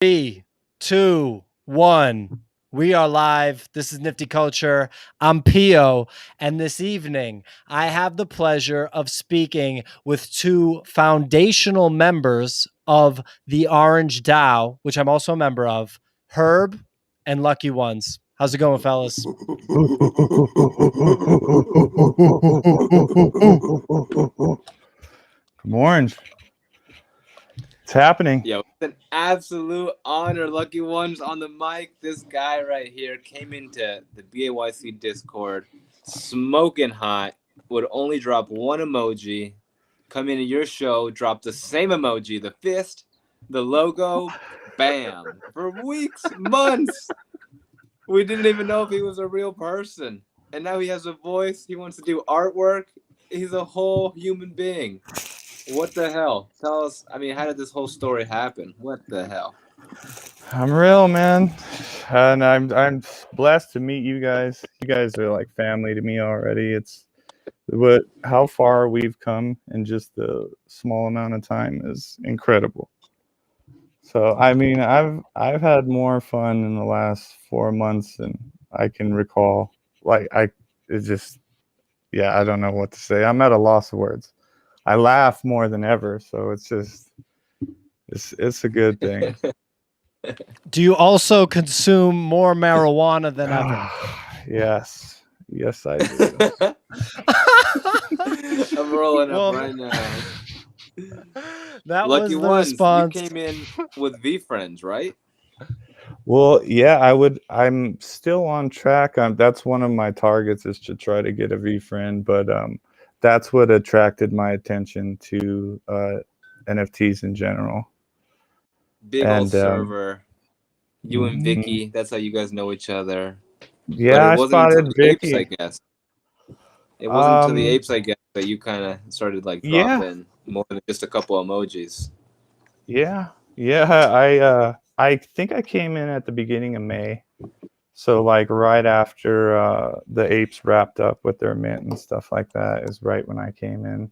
3, 2, 1. We are live. This is Nifty Culture. I'm Pio, and this evening I have the pleasure of speaking with two foundational members of the Orange DAO, which I'm also a member of, Herb and Lucky1s. How's it going, fellas? Come Orange. It's happening. Yo, it's an absolute honor. Lucky1s on the mic. This guy right here came into the BAYC Discord smoking hot, would only drop one emoji, come into your show, drop the same emoji, the fist, the logo, bam. For weeks, months, we didn't even know if he was a real person. And now he has a voice. He wants to do artwork. He's a whole human being. What the hell? Tell us, how did this whole story happen? What the hell? I'm real, man. And I'm blessed to meet you guys. You guys are like family to me already. It's how far we've come in just a small amount of time is incredible. So I've had more fun in the last 4 months than I can recall. I don't know what to say. I'm at a loss of words. I laugh more than ever, so it's a good thing. Do you also consume more marijuana than ever? Yes, I do. I'm rolling up right now. That Lucky was the ones, response. you came in with VFriends, right? Well, yeah, I'm still on track. That's one of my targets is to try to get a VFriend, but that's what attracted my attention to NFTs in general. Big old server. You and Vicky, that's how you guys know each other. Yeah, but it wasn't until the Vicky. apes, I guess. It wasn't until the apes, I guess, that you kind of started dropping more than just a couple emojis. Yeah. I think I came in at the beginning of May. So right after the apes wrapped up with their mint and stuff like that is right when I came in.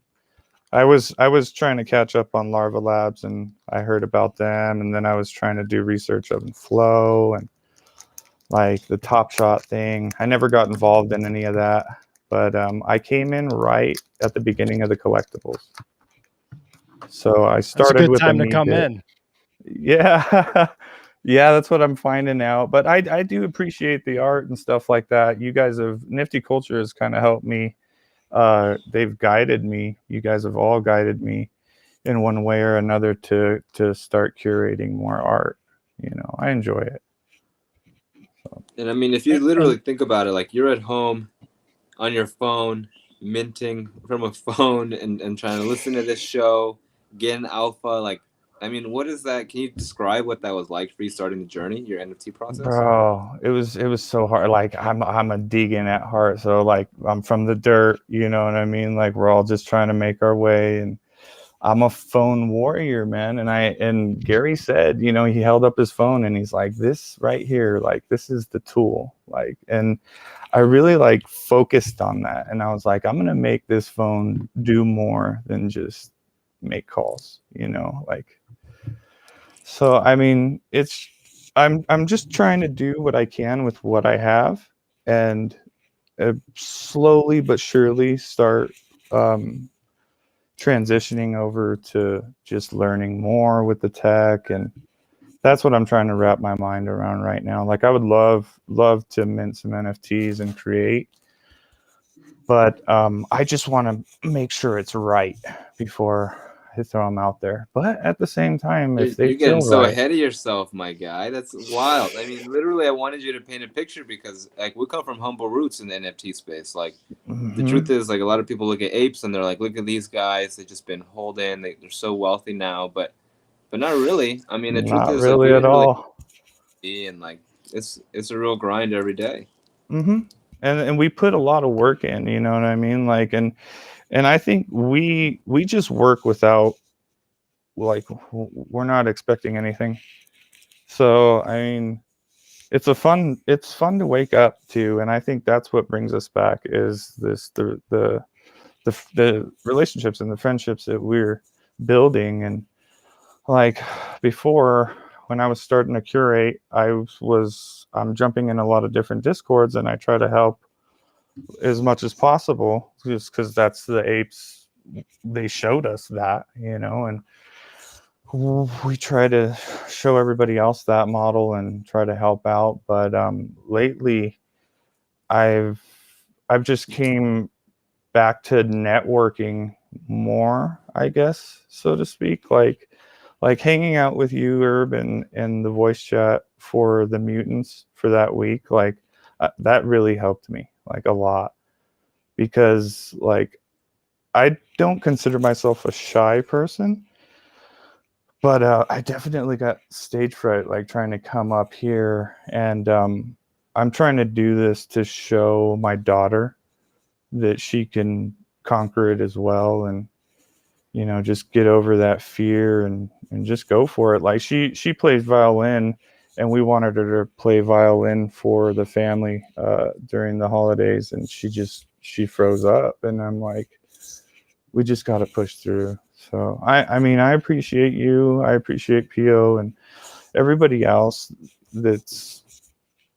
I was trying to catch up on Larva Labs, and I heard about them, and then I was trying to do research of Flow and the Top Shot thing. I never got involved in any of that, but I came in right at the beginning of the collectibles. So I started with time to come in. Yeah. Yeah, that's what I'm finding out. But I do appreciate the art and stuff like that. You guys Nifty Culture has kind of helped me. They've guided me. You guys have all guided me in one way or another to start curating more art. I enjoy it. So. And if you literally think about it, you're at home on your phone, minting from a phone and trying to listen to this show, getting alpha, what is that? Can you describe what that was like for you starting the journey, your NFT process? Bro, it was so hard. I'm a Deegan at heart, so I'm from the dirt, you know what I mean? We're all just trying to make our way, and I'm a phone warrior, man. And Gary said, he held up his phone and he's like, this right here, this is the tool. And I really focused on that, and I was like, I'm gonna make this phone do more than just make calls, So I'm just trying to do what I can with what I have, and slowly but surely start transitioning over to just learning more with the tech, and that's what I'm trying to wrap my mind around right now. I would love to mint some NFTs and create, but I just want to make sure it's right before I throw them out there. But at the same time, if you're getting so ahead of yourself, my guy. That's wild. Literally, I wanted you to paint a picture because we come from humble roots in the NFT space. The truth is, a lot of people look at apes and they're like, look at these guys. They've just been holding. They're so wealthy now, but not really. The truth is, really at all. And it's a real grind every day. And we put a lot of work in, you know what I mean? And I think we just work without, we're not expecting anything. So, it's fun to wake up to, and I think that's what brings us back is the relationships and the friendships that we're building. And before, when I was starting to curate, I'm jumping in a lot of different discords, and I try to help as much as possible, just because that's the apes. They showed us that, and we try to show everybody else that model and try to help out. But lately, I've just came back to networking more, I guess, so to speak, like hanging out with you, Herb, and the voice chat for the mutants for that week. Like that really helped me like a lot, because like I don't consider myself a shy person, but I definitely got stage fright, like trying to come up here. And I'm trying to do this to show my daughter that she can conquer it as well, and just get over that fear and just go for it. Like she plays violin, and we wanted her to play violin for the family during the holidays, and she froze up, and I'm like, we just got to push through. So I mean, I appreciate you, I appreciate Pio and everybody else that's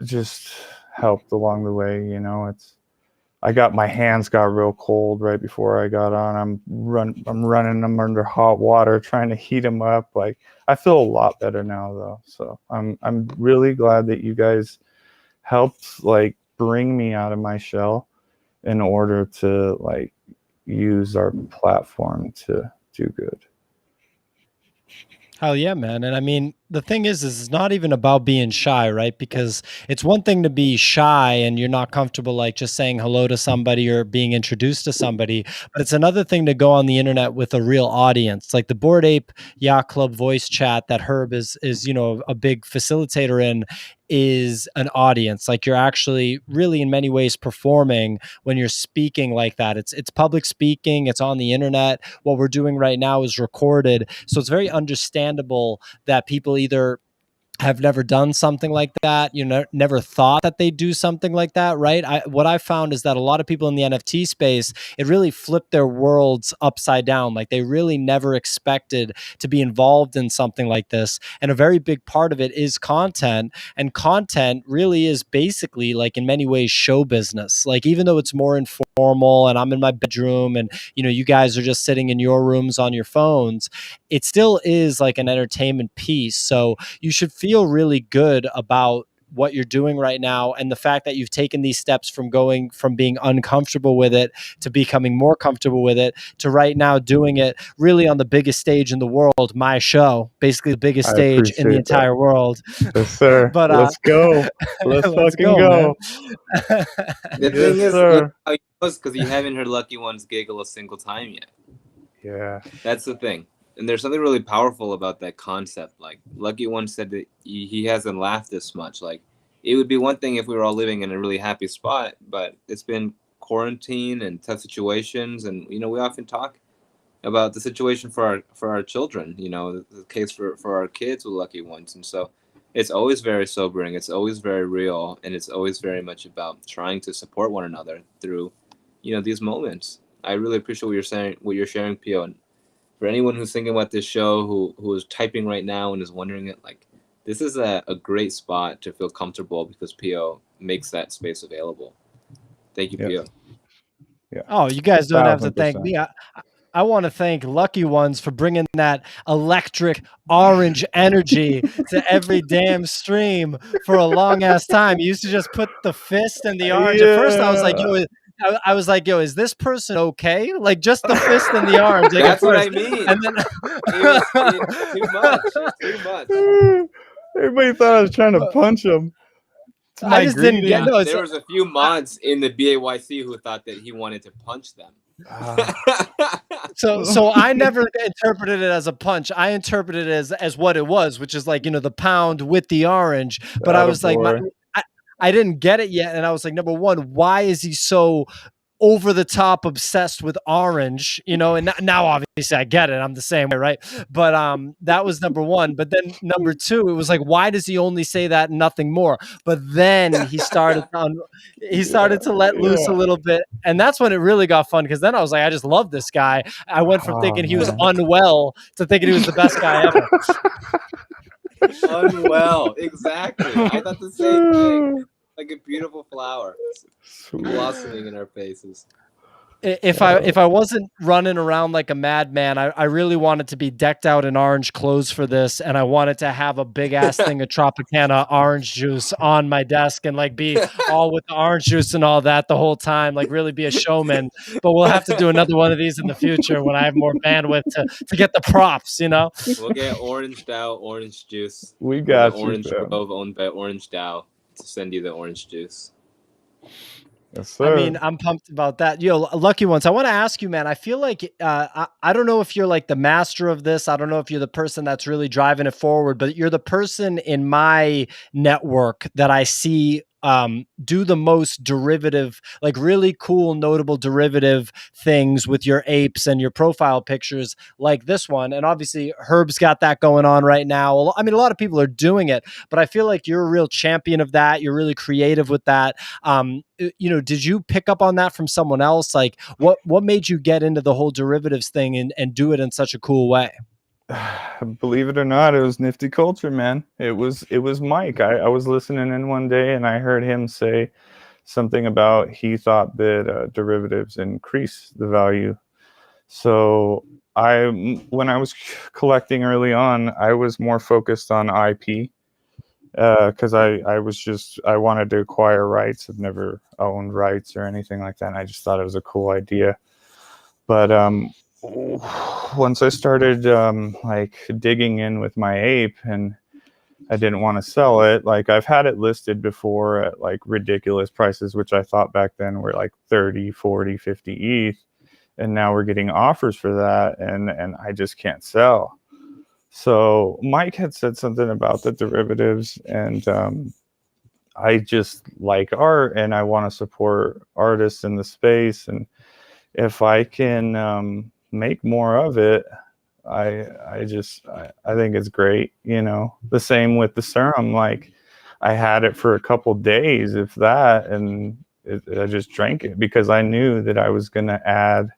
just helped along the way. My hands got real cold right before I got on. I'm running them under hot water, trying to heat them up. Like, I feel a lot better now though. So I'm really glad that you guys helped like bring me out of my shell in order to like use our platform to do good. Hell yeah, man. And I mean, the thing is it's not even about being shy, right? Because it's one thing to be shy and you're not comfortable like just saying hello to somebody or being introduced to somebody, but it's another thing to go on the internet with a real audience. Like the Bored Ape Yacht Club voice chat that Herb is a big facilitator in is an audience. Like you're actually really in many ways performing when you're speaking like that. It's public speaking, it's on the internet. What we're doing right now is recorded. So it's very understandable that people either have never done something like that, never thought that they'd do something like that, right? What I found is that a lot of people in the NFT space, it really flipped their worlds upside down. Like they really never expected to be involved in something like this. And a very big part of it is content. And content really is basically like in many ways show business. Like even though it's more informal and I'm in my bedroom and you guys are just sitting in your rooms on your phones, it still is like an entertainment piece. So you should feel really good about what you're doing right now, and the fact that you've taken these steps from going from being uncomfortable with it to becoming more comfortable with it to right now doing it really on the biggest stage in the world, my show, basically the biggest stage in the entire world. Yes, sir. But let's go. Let's fucking go. The thing is, look how he knows, because you haven't heard Lucky Ones giggle a single time yet. Yeah, that's the thing. And there's something really powerful about that concept. Like Lucky One said that he hasn't laughed this much. Like it would be one thing if we were all living in a really happy spot, but it's been quarantine and tough situations, and we often talk about the situation for our children. The case for our kids with Lucky Ones, and so it's always very sobering. It's always very real, and it's always very much about trying to support one another through these moments. I really appreciate what you're sharing, Pio. And for anyone who's thinking about this show, who is typing right now and is wondering it, like this is a great spot to feel comfortable because Pio makes that space available. Thank you, Pio. Yeah. Oh, you guys don't have to thank me. I want to thank Lucky Ones for bringing that electric orange energy to every damn stream for a long ass time. You used to just put the fist and the orange. At first, I was like, yo, is this person okay? Like just the fist and the orange. Like, that's what I mean. And then it's too much. It's too much. Everybody thought I was trying to punch him. I just didn't get. No, there was a few mods in the BAYC who thought that he wanted to punch them. So I never interpreted it as a punch. I interpreted it as what it was, which is like the pound with the orange. But I was like, I didn't get it yet, and I was like, number one, why is he so over the top obsessed with orange? And now obviously I get it. I'm the same way, right? But that was number one. But then number two, it was like, why does he only say that and nothing more? But then he started to let loose a little bit, and that's when it really got fun, because then I was like, I just love this guy. I went from thinking he was unwell to thinking he was the best guy ever. Unwell. Exactly. I thought the same thing. Like a beautiful flower blossoming in our faces. If I wasn't running around like a madman, I really wanted to be decked out in orange clothes for this, and I wanted to have a big ass thing of Tropicana orange juice on my desk and like be all with the orange juice and all that the whole time, like really be a showman. But we'll have to do another one of these in the future when I have more bandwidth to get the props, you know? We'll get Orange DAO orange juice. We from got the you, Orange fam. Grove owned by Orange DAO to send you the orange juice. Yes, sir. I mean, I'm pumped about that. Lucky ones. I want to ask you, man. I feel like I don't know if you're like the master of this. I don't know if you're the person that's really driving it forward, but you're the person in my network that I see do the most derivative, like really cool, notable derivative things with your apes and your profile pictures, like this one. And obviously, Herb's got that going on right now. I mean, a lot of people are doing it, but I feel like you're a real champion of that. You're really creative with that. Did you pick up on that from someone else? Like what made you get into the whole derivatives thing and do it in such a cool way? Believe it or not, it was Nifty Culture, man. It was Mike. I was listening in one day and I heard him say something about he thought that derivatives increase the value. So when I was collecting early on, I was more focused on IP because I wanted to acquire rights. I've never owned rights or anything like that. And I just thought it was a cool idea. But once I started like digging in with my ape and I didn't want to sell it, like I've had it listed before at like ridiculous prices, which I thought back then were like 30, 40, 50 ETH. And now we're getting offers for that and I just can't sell. So Mike had said something about the derivatives and I just like art and I want to support artists in the space. And if I can make more of it, I think it's great. The same with the serum. Like I had it for a couple days, if that, and I just drank it because I knew that I was going to add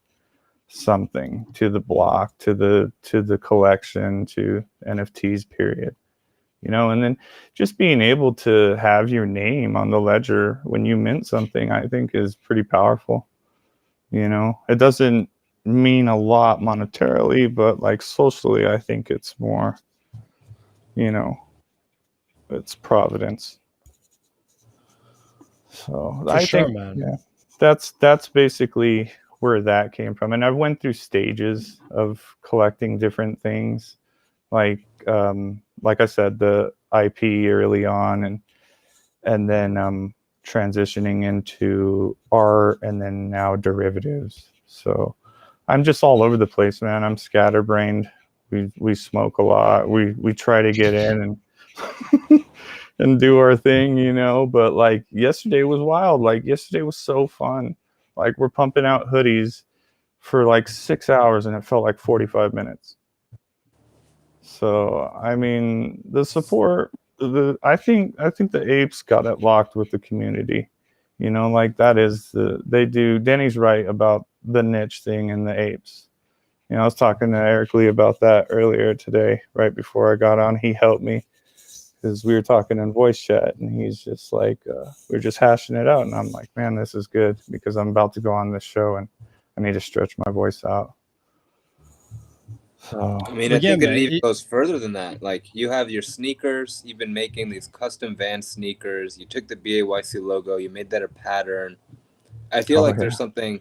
something to the block, to the collection, to NFTs, period. And then just being able to have your name on the ledger when you mint something, I think is pretty powerful. It doesn't mean a lot monetarily, but like socially, I think it's more, it's providence. So I think, man. yeah, that's basically where that came from. And I went through stages of collecting different things, like I said, the IP early on, and then transitioning into art, and then now derivatives. So I'm just all over the place, man. I'm scatterbrained. We smoke a lot. We try to get in and and do our thing, but like yesterday was wild. Like yesterday was so fun. Like we're pumping out hoodies for like 6 hours and it felt like 45 minutes. So I mean the support, I think the apes got it locked with the community. Like that is they do. Denny's right about the niche thing in the apes. I was talking to Eric Lee about that earlier today, right before I got on. He helped me because we were talking in voice chat, and he's just like, we're just hashing it out. And I'm like, man, this is good because I'm about to go on this show and I need to stretch my voice out. So I mean, I think it even goes further than that. Like you have your sneakers, you've been making these custom Vans sneakers. You took the BAYC logo, you made that a pattern. I feel like there's something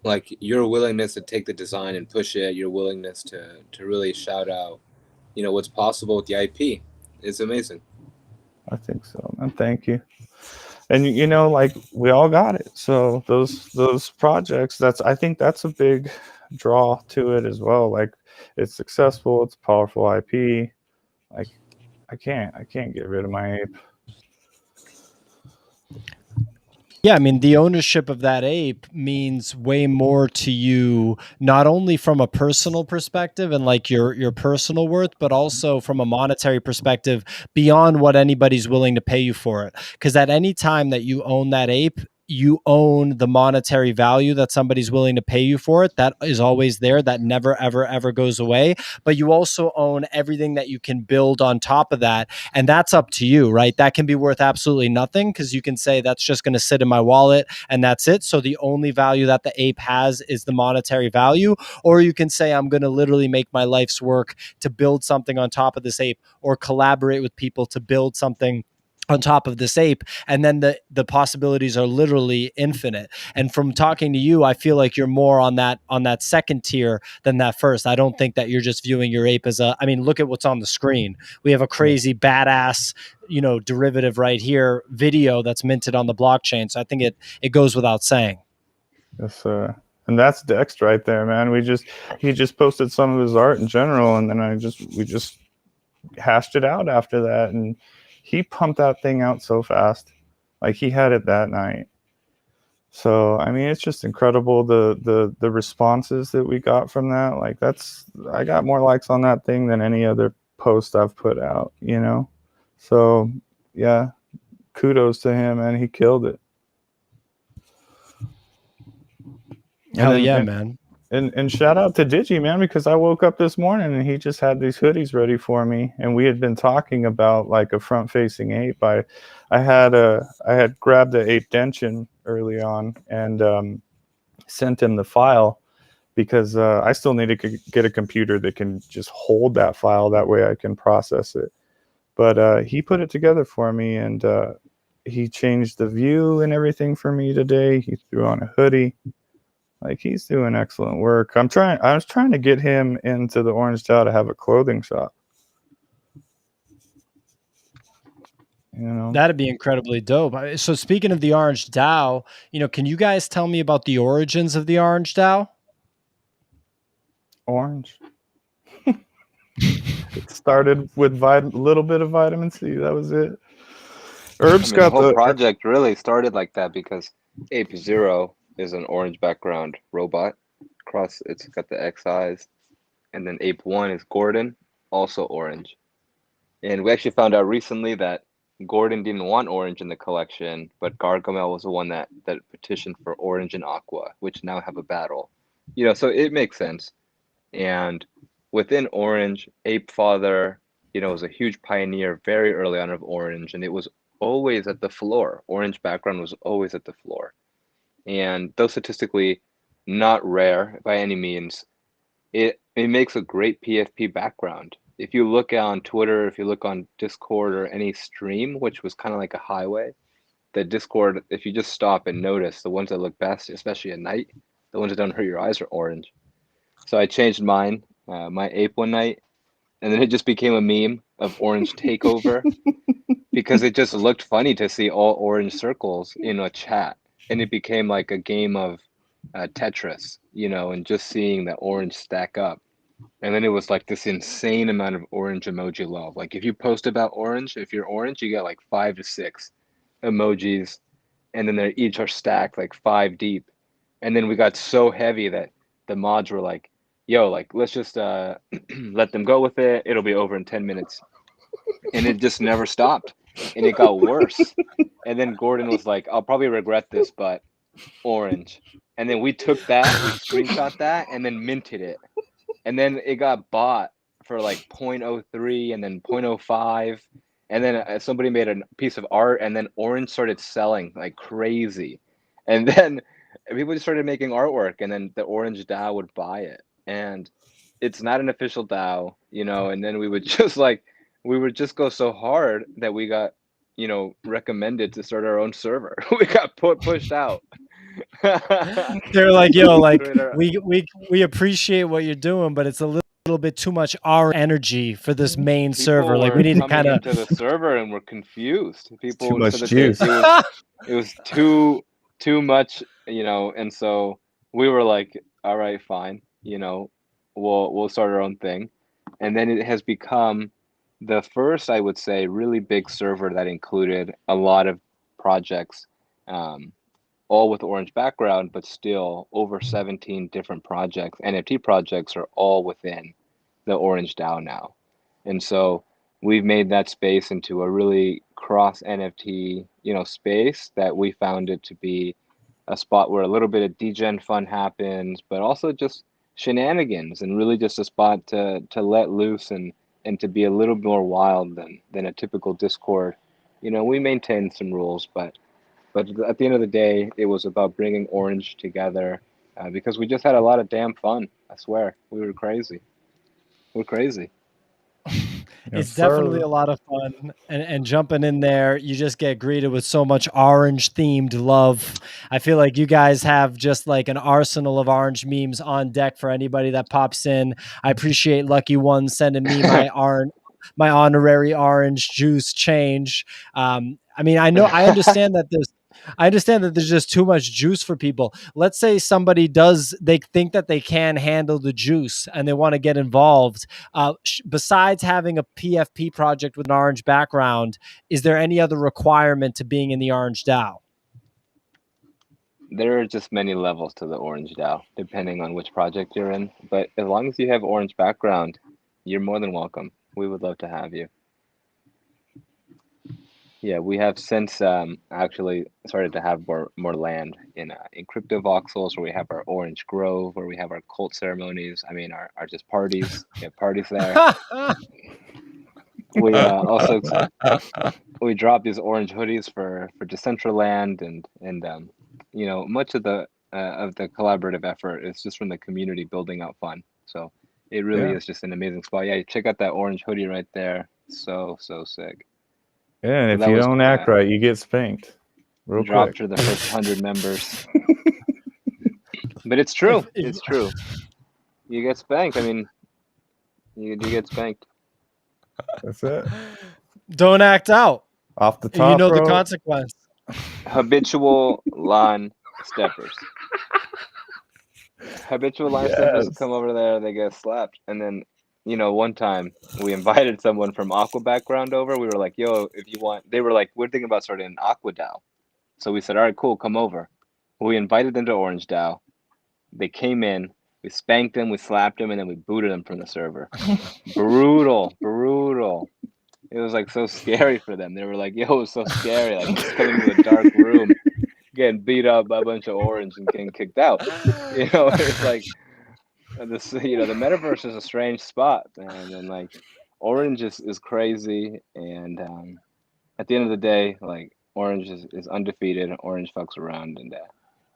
like your willingness to take the design and push it, your willingness to really shout out, what's possible with the IP. It's amazing. I think so, man. Thank you. And like we all got it. So those projects, I think that's a big draw to it as well. Like it's successful, it's powerful IP. Like I can't get rid of my ape. Yeah, I mean, the ownership of that ape means way more to you, not only from a personal perspective and like your personal worth, but also from a monetary perspective beyond what anybody's willing to pay you for it. Because at any time that you own that ape, you own the monetary value that somebody's willing to pay you for it. That is always there. That never, ever, ever goes away. But you also own everything that you can build on top of that. And that's up to you, right? That can be worth absolutely nothing because you can say that's just going to sit in my wallet and that's it. So the only value that the ape has is the monetary value. Or you can say, I'm going to literally make my life's work to build something on top of this ape, or collaborate with people to build something on top of this ape, and then the possibilities are literally infinite. And from talking to you, I feel like you're more on that second tier than that first. I don't think that you're just viewing your ape as I mean, look at what's on the screen. We have a crazy badass, derivative right here, video that's minted on the blockchain. So I think it goes without saying. Yes, and that's Dex right there, man. He just posted some of his art in general, and then we just hashed it out after that, and he pumped that thing out so fast. Like, he had it that night. So I mean, it's just incredible the responses that we got from that. Like, I got more likes on that thing than any other post I've put out, So yeah, kudos to him, and he killed it. Hell yeah, man. And shout out to Digi, man, because I woke up this morning and he just had these hoodies ready for me, and we had been talking about like a front-facing ape. I had grabbed the ape dentian early on and sent him the file because I still need to get a computer that can just hold that file. That way I can process it. But he put it together for me, and he changed the view and everything for me today. He threw on a hoodie. Like, he's doing excellent work. I was trying to get him into the Orange DAO to have a clothing shop. That'd be incredibly dope. So speaking of the Orange DAO, can you guys tell me about the origins of the Orange DAO? Orange. It started with a little bit of vitamin C. That was it. Herb's got the whole project really started like that because Ape Zero is an orange background robot. It's got the X eyes, and then Ape 1 is Gordon, also orange. And we actually found out recently that Gordon didn't want orange in the collection, but Gargamel was the one that petitioned for orange and aqua, which now have a battle. So it makes sense. And within orange, Ape Father, was a huge pioneer very early on of orange, and it was always at the floor. Orange background was always at the floor. And though statistically not rare by any means, it makes a great PFP background. If you look on Twitter, if you look on Discord or any stream, which was kind of like a highway, the Discord, if you just stop and notice, the ones that look best, especially at night, the ones that don't hurt your eyes, are orange. So I changed mine, my ape one night, and then it just became a meme of orange takeover because it just looked funny to see all orange circles in a chat. And it became like a game of Tetris, and just seeing the orange stack up. And then it was like this insane amount of orange emoji love. Like, if you post about orange, if you're orange, you get like 5 to 6 emojis. And then they each are stacked like 5 deep. And then we got so heavy that the mods were like, yo, like, let's just let them go with it. It'll be over in 10 minutes. And it just never stopped. And it got worse. And then Gordon was like, I'll probably regret this, but orange. And then we took that, we screenshot that, and then minted it. And then it got bought for like 0.03 and then 0.05. And then somebody made a piece of art, and then orange started selling like crazy. And then people just started making artwork, and then the Orange DAO would buy it. And it's not an official DAO, and then we would just go so hard that we got, recommended to start our own server. We got pushed out. They're like, yo, like, we appreciate what you're doing, but it's a little bit too much our energy for this main server. Like, we need to kind of into the server, and we're confused. People too much said that juice. It was too much, and so we were like, all right, fine, we'll start our own thing. And then it has become the first, I would say, really big server that included a lot of projects, all with orange background, but still over 17 different projects. NFT projects are all within the Orange DAO now. And so we've made that space into a really cross NFT, space, that we found it to be a spot where a little bit of degen fun happens, but also just shenanigans, and really just a spot to let loose and to be a little more wild than a typical Discord. We maintained some rules, but at the end of the day, it was about bringing Orange together, because we just had a lot of damn fun. I swear, we were crazy. We're crazy. It's definitely a lot of fun, and jumping in there, you just get greeted with so much orange themed love. I feel like you guys have just like an arsenal of orange memes on deck for anybody that pops in. I appreciate Lucky1s sending me my honorary orange juice change. I mean, I understand that there's just too much juice for people. Let's say somebody they think that they can handle the juice and they want to get involved. Besides having a PFP project with an orange background, is there any other requirement to being in the Orange DAO? There are just many levels to the Orange DAO, depending on which project you're in. But as long as you have orange background, you're more than welcome. We would love to have you. Yeah, we have since actually started to have more land in crypto voxels, where we have our Orange Grove, where we have our cult ceremonies. I mean, our just parties. We have parties there. We also we drop these orange hoodies for Decentraland, and much of the collaborative effort is just from the community building out fun. So it really is just an amazing spot. Yeah, check out that orange hoodie right there. So sick. Yeah, and if you don't act right, you get spanked. Real dropped quick. for the first 100 members. But it's true. It's true. You get spanked. I mean, you get spanked. That's it. Don't act out. Off the top, You know bro. the consequence. Habitual lawn steppers. Habitual lawn steppers come over there, they get slapped. And then, one time we invited someone from Aqua background over. We were like, yo, if you want, they were like, we're thinking about starting an Aqua DAO. So we said, all right, cool, come over. We invited them to Orange DAO. They came in, we spanked them, we slapped them, and then we booted them from the server. Brutal. It was like so scary for them. They were like, yo, it was so scary. Like, just coming to a dark room, getting beat up by a bunch of orange and getting kicked out. It's like this. The metaverse is a strange spot, man. And like, orange is crazy. And at the end of the day, like, orange is undefeated. Orange fucks around. And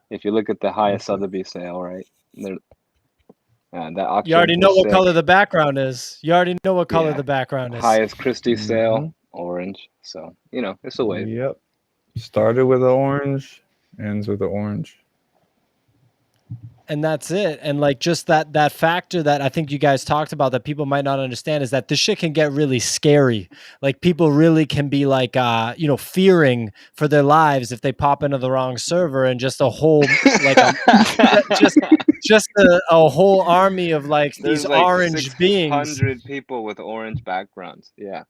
if you look at the highest Sotheby's sale, right, that auction, you already know what color the background is. Highest Christie sale, orange. So it's a wave. Yep. Started with an orange, ends with an orange. And that's it. And like, just that factor that I think you guys talked about that people might not understand is that this shit can get really scary. Like, people really can be like, fearing for their lives if they pop into the wrong server, and just a whole, like, just a whole army of like these like orange beings. 100 people with orange backgrounds. Yeah.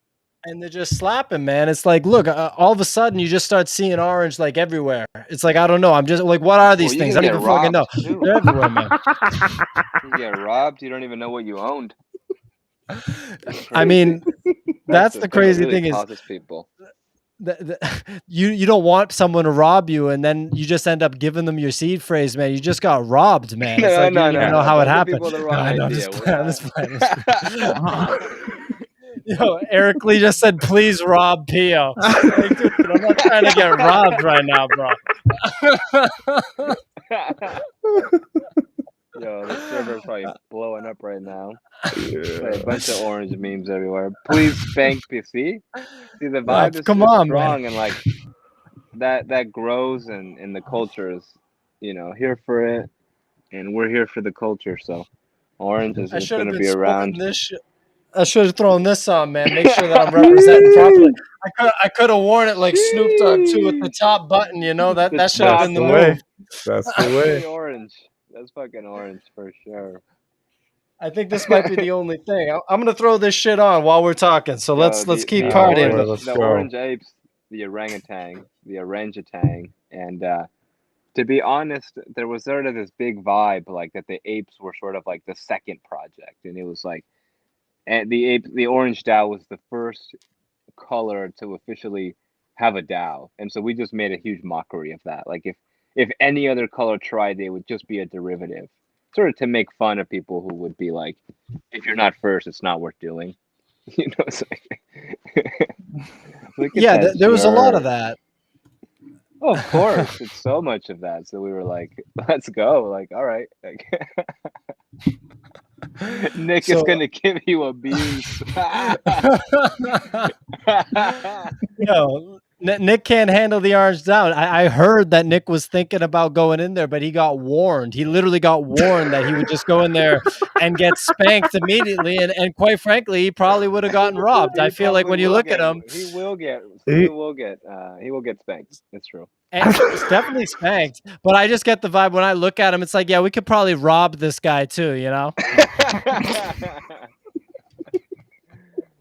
And they're just slapping, man. It's like, look, all of a sudden you just start seeing orange like everywhere. It's like, I don't know. I'm just like, what are these things? I don't even fucking know. Too. They're everywhere, man. You get robbed. You don't even know what you owned. I mean, that's the crazy thing is people. You don't want someone to rob you, and then you just end up giving them your seed phrase, man. You just got robbed, man. It's like, you don't even know how it happened. I'm just playing. Yo, Eric Lee just said, please rob Pio. Like, dude, I'm not trying to get robbed right now, bro. Yo, the server's probably blowing up right now. A bunch of orange memes everywhere. Please spank PC. See, the vibe is strong, man. And like that grows, and the culture is, here for it, and we're here for the culture. So orange is going to be around. I should have thrown this on, man. Make sure that I'm representing properly. I could have worn it like Snoop Dogg too, with the top button. That should have been the move. That's the way. Orange. That's fucking orange for sure. I think this might be the only thing. I'm gonna throw this shit on while we're talking. So let's keep partying. The orange apes, the orangutan, and to be honest, there was sort of this big vibe like that the apes were sort of like the second project, and it was like, and the Orange DAO was the first color to officially have a DAO, and so we just made a huge mockery of that. Like if any other color tried, they would just be a derivative, sort of to make fun of people who would be like, if you're not first, it's not worth doing. You know, it's like, look at Yeah, that there was a lot of jerk. that. Oh, of course, it's so much of that. So we were like, let's go. Like, all right. Like, Nick is So gonna give you abuse. no, Nick can't handle the Orange DAO. I heard that Nick was thinking about going in there, but he got warned. He literally got warned that he would just go in there and get spanked immediately. And quite frankly, he probably would have gotten robbed. I He feel like probably when you will look get. at him, He will get. He- He will get spanked. It's true. and it's definitely spanked. But I just get the vibe when I look at him, it's like, yeah, we could probably rob this guy too, you know?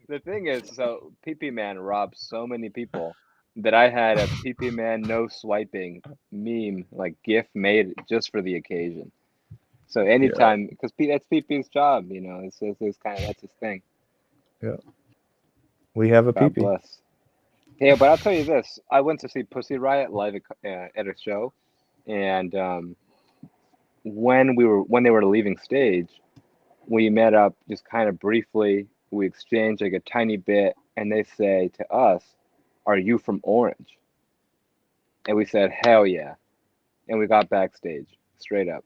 The thing is, so PP Man robbed so many people that I had a PP Man no swiping meme, like GIF made just for the occasion. So anytime, because that's PP's job, you know, it's kind of, that's his thing. We have a God PP. bless. Yeah, but I'll tell you this: I went to see Pussy Riot live at a show, and when they were leaving stage, we met up just kind of briefly. We exchanged like a tiny bit, and they say to us, "Are you from Orange?" And we said, "Hell yeah!" And we got backstage straight up.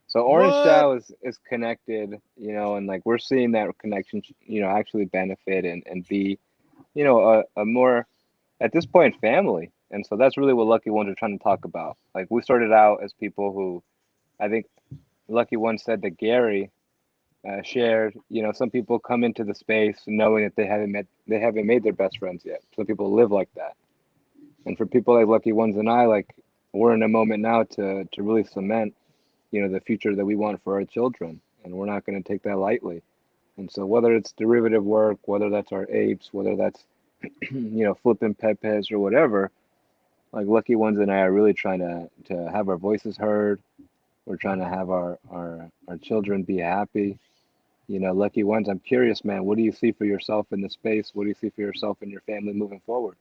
So Orange What? DAO is connected, you know, and like we're seeing that connection, you know, actually benefit and be, you know, a more at this point family. And so that's really what Lucky Ones are trying to talk about. Like we started out as people who, I think Lucky One said that Gary shared, you know, some people come into the space knowing that they haven't made their best friends yet. Some people live like that. And for people like Lucky Ones and I, like we're in a moment now to really cement, you know, the future that we want for our children, and we're not going to take that lightly. And so whether it's derivative work, whether that's our apes, whether that's you know, flipping pepes or whatever, like Lucky Ones and I are really trying to have our voices heard. We're trying to have our children be happy. You know, Lucky Ones, I'm curious, man, what do you see for yourself in the space? What do you see for yourself and your family moving forward?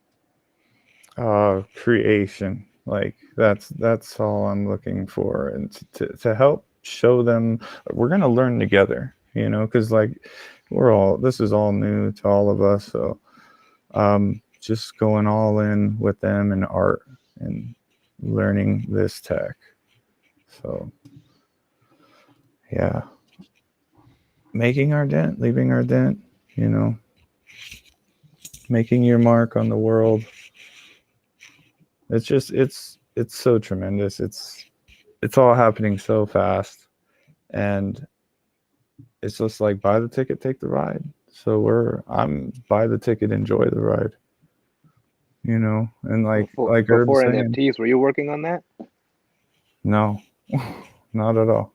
Creation. Like that's all I'm looking for, and to help show them we're gonna learn together, you know, because like this is all new to all of us, so just going all in with them in art and learning this tech. So yeah, making our dent, leaving our dent, you know, making your mark on the world. It's just it's so tremendous. It's all happening so fast, and it's just like buy the ticket, take the ride. So I'm buy the ticket, enjoy the ride. You know, and like Herb before saying, NFTs, were you working on that? No, not at all.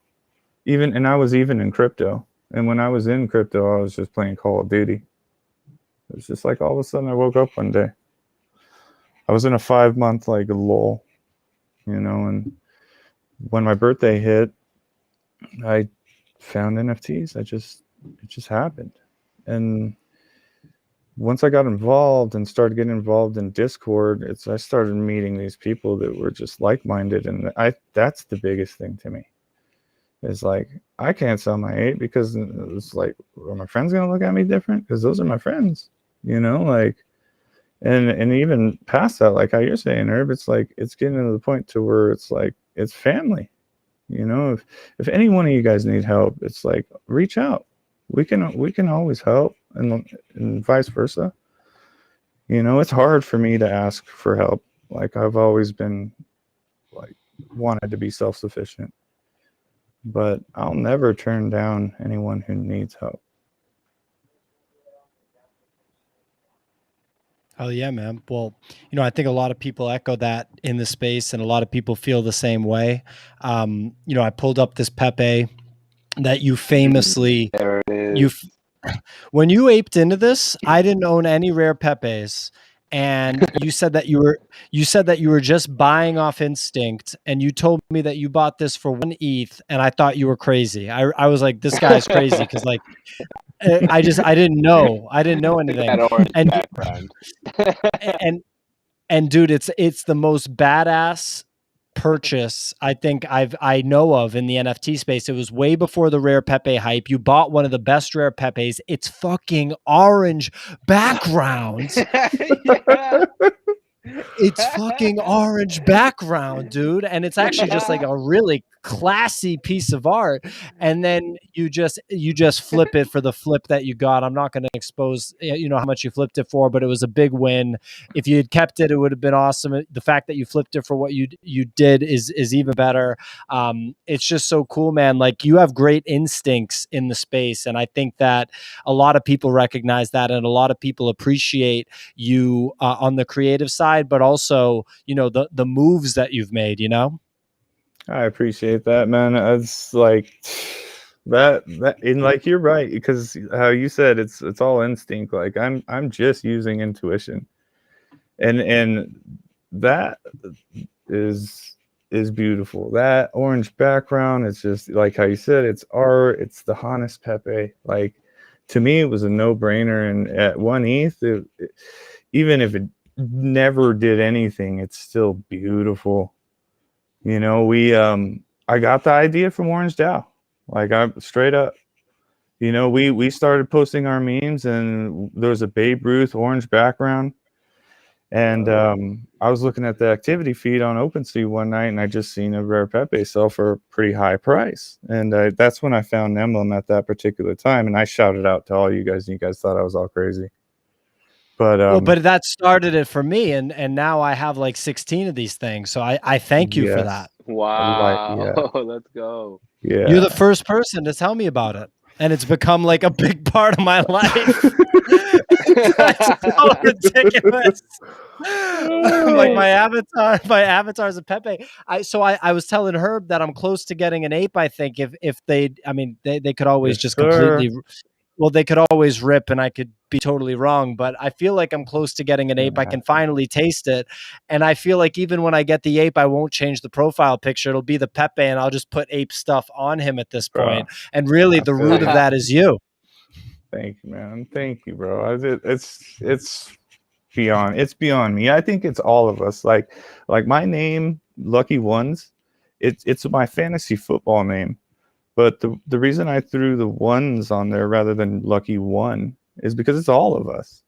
And I was even in crypto. And when I was in crypto, I was just playing Call of Duty. It was just like all of a sudden I woke up one day. I was in a 5-month like lull, you know, and when my birthday hit, I found NFTs. It just happened. And once I got involved and started getting involved in Discord, I started meeting these people that were just like-minded, and that's the biggest thing to me. Is like I can't sell my ape because it's like, are my friends gonna look at me different? Because those are my friends, you know, like. And even past that, like how you're saying, Herb, it's like it's getting to the point to where it's like it's family. You know, if any one of you guys need help, it's like reach out. We can always help, and vice versa. You know, it's hard for me to ask for help. Like I've always been like wanted to be self-sufficient, but I'll never turn down anyone who needs help. Oh yeah, man. Well, you know, I think a lot of people echo that in the space, and a lot of people feel the same way. You know, I pulled up this Pepe that you famously There it is. when you aped into this. I didn't own any rare Pepes, and you said that you were just buying off instinct, and you told me that you bought this for 1 ETH, and I thought you were crazy. I was like, this guy's crazy because like I didn't know anything. That orange And background. and And dude, it's the most badass purchase I think I know of in the NFT space. It was way before the rare Pepe hype. You bought one of the best rare Pepes. It's fucking orange background. Yeah. It's fucking orange background, dude. And it's actually just like a really classy piece of art. And then you just flip it for the flip that you got. I'm not going to expose how much you flipped it for, but it was a big win. If you had kept it, it would have been awesome. The fact that you flipped it for what you did is even better. It's just so cool, man. Like, you have great instincts in the space, and I think that a lot of people recognize that, and a lot of people appreciate you on the creative side, but also the moves that you've made. I appreciate that, man. It's like that and like you're right, because how you said it's all instinct. Like I'm just using intuition, and that is beautiful. That orange background, it's just like how you said, it's art. It's the Hannes Pepe. Like, to me, it was a no-brainer. And at 1 ETH, even if it never did anything, it's still beautiful. I got the idea from Orange DAO. Like, I'm straight up. We started posting our memes, and there was a Babe Ruth orange background. And I was looking at the activity feed on OpenSea one night, and I just seen a rare Pepe sell for a pretty high price. And that's when I found Emblem at that particular time. And I shouted out to all you guys, and you guys thought I was all crazy. But but that started it for me, and now I have like 16 of these things. So I thank you for that. Wow. Let's go. Yeah. You're the first person to tell me about it, and it's become like a big part of my life. It's so ridiculous. Like, my avatar's a Pepe. I was telling Herb that I'm close to getting an ape. I think if they could always just completely. Well, they could always rip, and I could be totally wrong, but I feel like I'm close to getting an ape. I can finally taste it. And I feel like even when I get the ape, I won't change the profile picture. It'll be the Pepe, and I'll just put ape stuff on him at this point. And really, the root of that is you. Thank you, man. Thank you, bro. It's beyond me. I think it's all of us. Like my name, Lucky1s, it's my fantasy football name. But the reason I threw the ones on there rather than Lucky One is because it's all of us.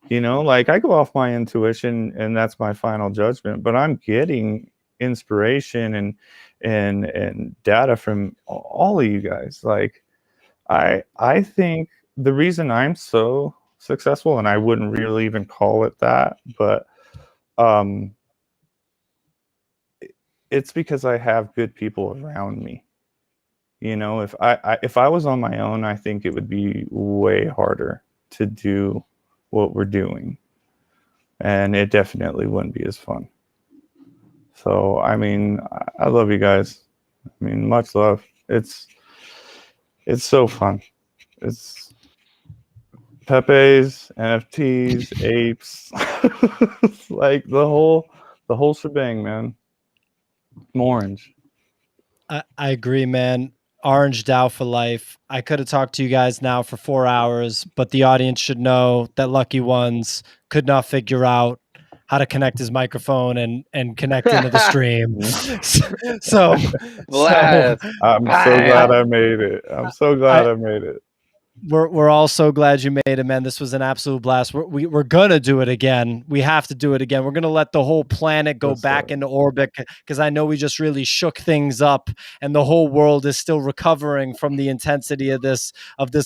Like, I go off my intuition, and that's my final judgment. But I'm getting inspiration and data from all of you guys. Like, I think the reason I'm so successful, and I wouldn't really even call it that, but it's because I have good people around me. If I was on my own, I think it would be way harder to do what we're doing, and it definitely wouldn't be as fun. So, I mean, I love you guys. I mean, much love. It's so fun. It's Pepe's, NFTs, apes, like the whole shebang, man. I'm orange. I agree, man. Orange DAO for life. I could have talked to you guys now for 4 hours, but the audience should know that Lucky1s could not figure out how to connect his microphone and connect into the stream. so I'm so glad I made it. I'm so glad I made it. We're all so glad you made it, man. This was an absolute blast. We're gonna do it again. We have to do it again. We're gonna let the whole planet go back into orbit, because I know we just really shook things up, and the whole world is still recovering from the intensity of this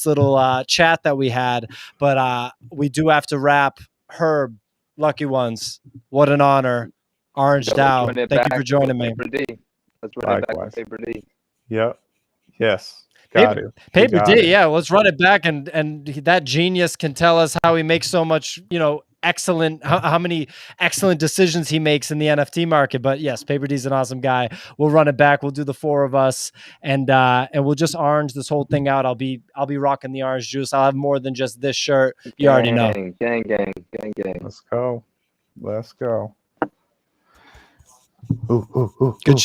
little chat that we had. But we do have to wrap. Herb, Lucky1s, what an honor. Orange DAO, thank you for joining me. Let's run it back with Paper D. Yep. Yes. Paper D, yeah. Let's run it back, and that genius can tell us how he makes so much, excellent, how many excellent decisions he makes in the NFT market. But yes, Paper D's an awesome guy. We'll run it back. We'll do the 4 of us, and we'll just orange this whole thing out. I'll be rocking the orange juice. I'll have more than just this shirt. You already know. Gang. Let's go. Good.